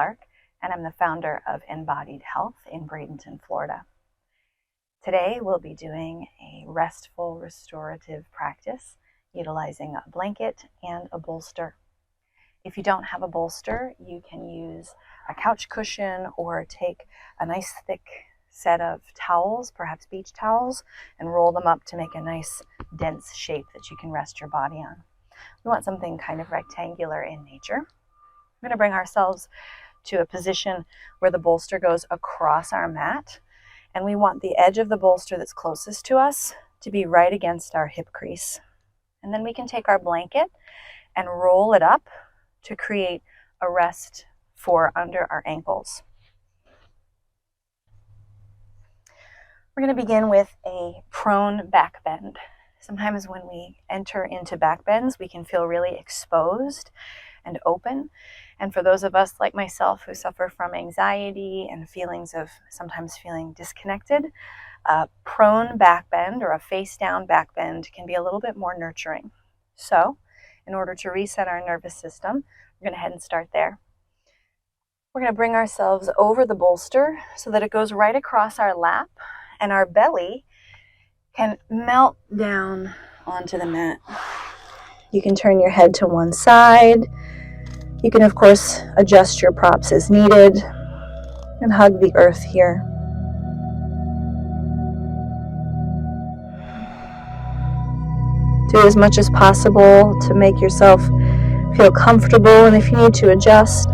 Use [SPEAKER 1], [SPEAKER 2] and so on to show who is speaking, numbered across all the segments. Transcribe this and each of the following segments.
[SPEAKER 1] Clark, and I'm the founder of Embodied Health in Bradenton, Florida. Today we'll be doing a restful restorative practice utilizing a blanket and a bolster. If you don't have a bolster, you can use a couch cushion or take a nice thick set of towels, perhaps beach towels, and roll them up to make a nice dense shape that you can rest your body on. We want something kind of rectangular in nature. We're going to bring ourselves to a position where the bolster goes across our mat, and we want the edge of the bolster that's closest to us to be right against our hip crease. And then we can take our blanket and roll it up to create a rest for under our ankles. We're going to begin with a prone back bend. Sometimes when we enter into back bends, we can feel really exposed and open. And for those of us like myself who suffer from anxiety and feelings of sometimes feeling disconnected, a prone back bend or a face down back bend can be a little bit more nurturing. So in order to reset our nervous system, we're going to head and start there. We're going to bring ourselves over the bolster so that it goes right across our lap and our belly can melt down onto the mat. You can turn your head to one side. You can, of course, adjust your props as needed and hug the earth here. Do as much as possible to make yourself feel comfortable, and if you need to adjust,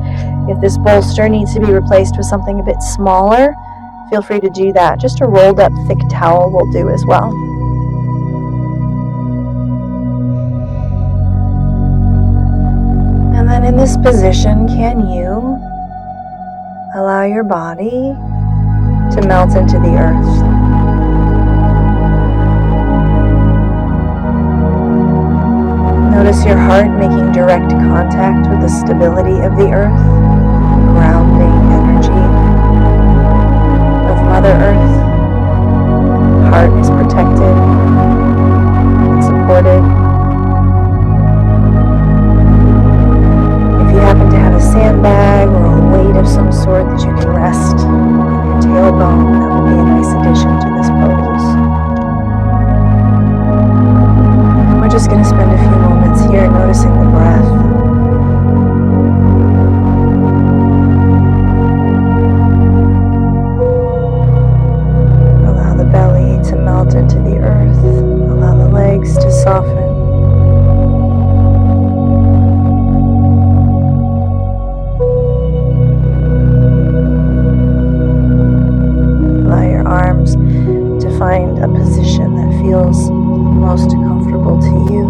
[SPEAKER 1] if this bolster needs to be replaced with something a bit smaller, feel free to do that. Just a rolled up thick towel will do as well. And then in this position, can you allow your body to melt into the earth? Notice your heart making direct contact with the stability of the earth, grounding energy of Mother Earth. Heart is protected and supported. If you happen to have a sandbag or a weight of some sort that you can rest on your tailbone, that will be a nice addition to this pose. We're just going to spend a few moments here noticing the breath. Allow the belly to melt into the earth. Allow the legs to soften. Allow your arms to find a position that feels most comfortable to you.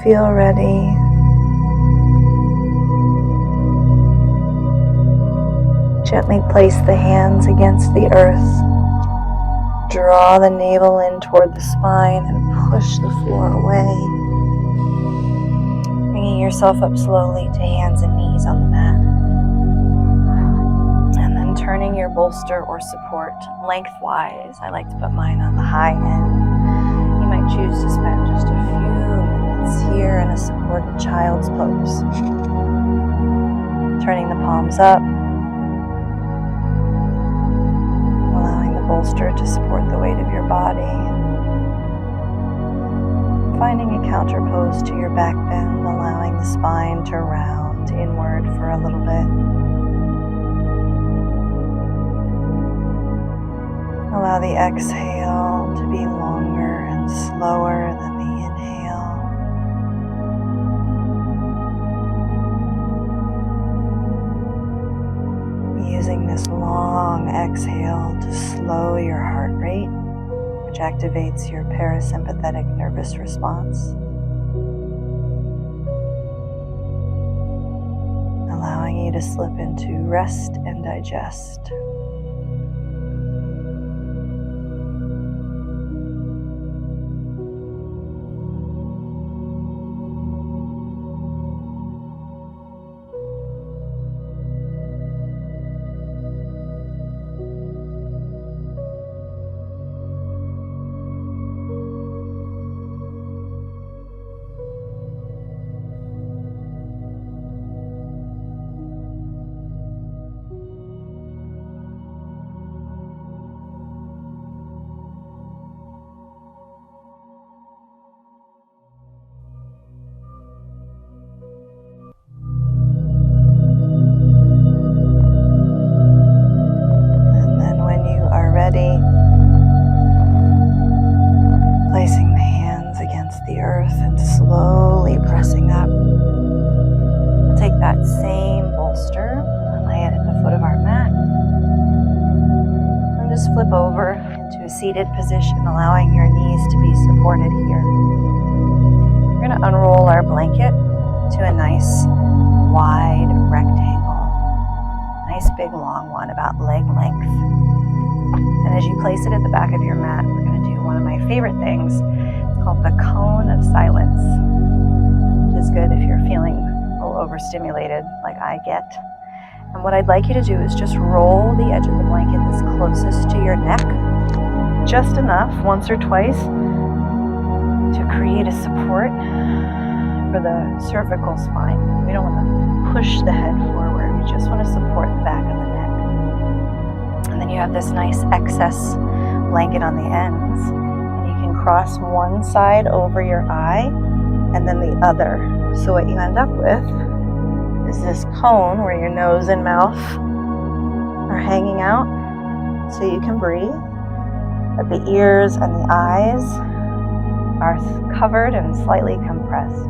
[SPEAKER 1] Feel ready. Gently place the hands against the earth. Draw the navel in toward the spine and push the floor away. Bringing yourself up slowly to hands and knees on the mat. And then turning your bolster or support lengthwise. I like to put mine on the high end. You might choose to spend just a few minutes here in a supported child's pose. Turning the palms up, allowing the bolster to support the weight of your body. Finding a counter pose to your back bend, allowing the spine to round inward for a little bit. Allow the exhale to be longer and slower than the inhale. Using this long exhale to slow your heart rate, which activates your parasympathetic nervous response. Allowing you to slip into rest and digest. Placing the hands against the earth and slowly pressing up. We'll take that same bolster and lay it at the foot of our mat. And just flip over into a seated position, allowing your knees to be supported here. We're going to unroll our blanket to a nice wide rectangle. Nice big long one, about leg length. And as you place it at the back of your mat, we're going to do one of my favorite things. It's called the cone of silence, which is good if you're feeling a little overstimulated like I get. And what I'd like you to do is just roll the edge of the blanket that's closest to your neck, just enough, once or twice, to create a support for the cervical spine. We don't want to push the head forward. We just want to support the back of the neck. And then you have this nice excess blanket on the ends, and you can cross one side over your eye and then the other. So what you end up with is this cone where your nose and mouth are hanging out so you can breathe, but the ears and the eyes are covered and slightly compressed.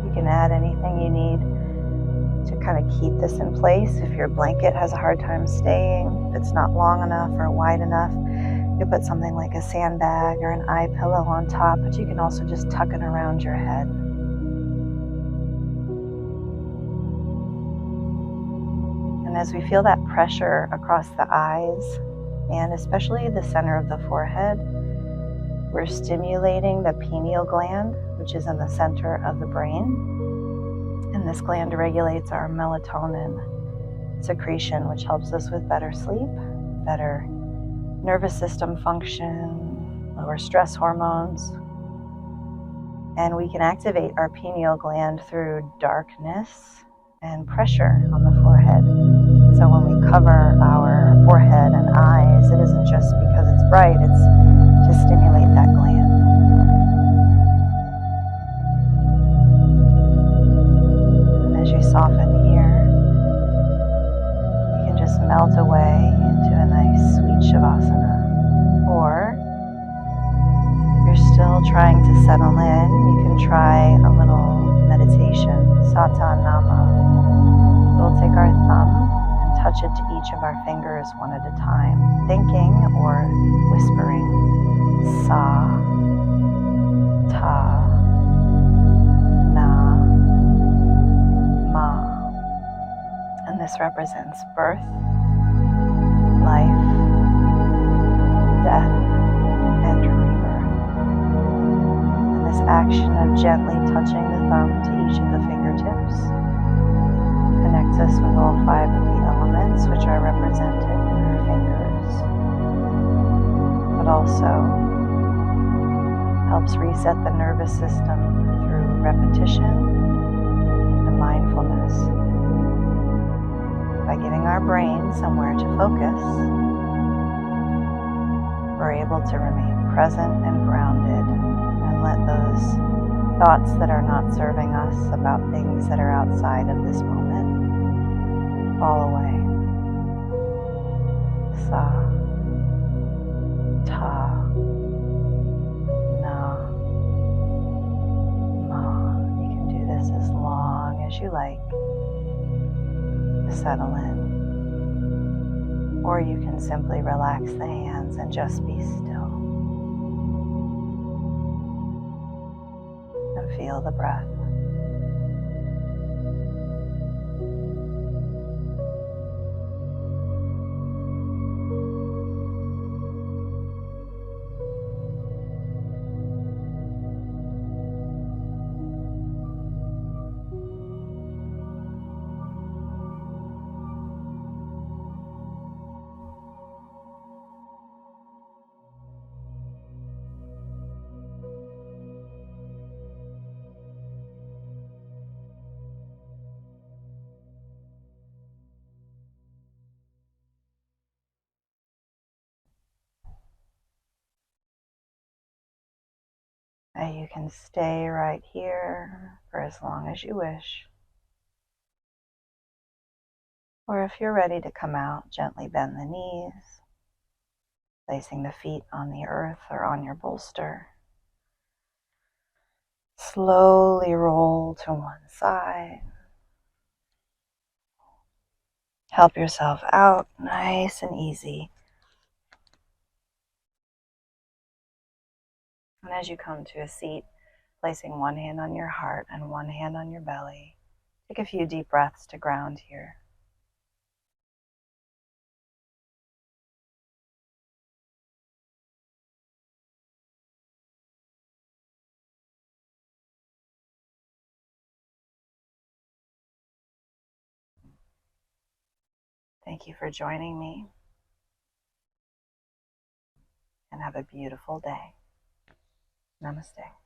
[SPEAKER 1] You can add anything you need to kind of keep this in place. If your blanket has a hard time staying, if it's not long enough or wide enough, you put something like a sandbag or an eye pillow on top, but you can also just tuck it around your head. And as we feel that pressure across the eyes, and especially the center of the forehead, we're stimulating the pineal gland, which is in the center of the brain. And this gland regulates our melatonin secretion, which helps us with better sleep, better nervous system function, lower stress hormones. And we can activate our pineal gland through darkness and pressure on the forehead. So when we cover our forehead and eyes, it isn't just because it's bright, it's to stimulate that gland. And as you soften here, you can just melt away into a nice sweet shavasana. Or if you're still trying to settle in, you can try a little meditation, Sata Nama. So we'll take our thumb and touch it to each of our fingers one at a time, thinking or whispering Sa, Ta, Na, Ma. And this represents birth, life, death, and rebirth. And this action of gently touching the thumb to each of the fingertips connects us with all 5 of the elements which are represented in our fingers, but also helps reset the nervous system through repetition and mindfulness by giving our brain somewhere to focus are able to remain present and grounded and let those thoughts that are not serving us about things that are outside of this moment fall away. Sa, ta, na, ma. You can do this as long as you like to settle in. Or you can simply relax the hands and just be still. And feel the breath. And you can stay right here for as long as you wish. Or if you're ready to come out, gently bend the knees, placing the feet on the earth or on your bolster. Slowly roll to one side. Help yourself out nice and easy. And as you come to a seat, placing one hand on your heart and one hand on your belly, take a few deep breaths to ground here. Thank you for joining me, and have a beautiful day. Namaste.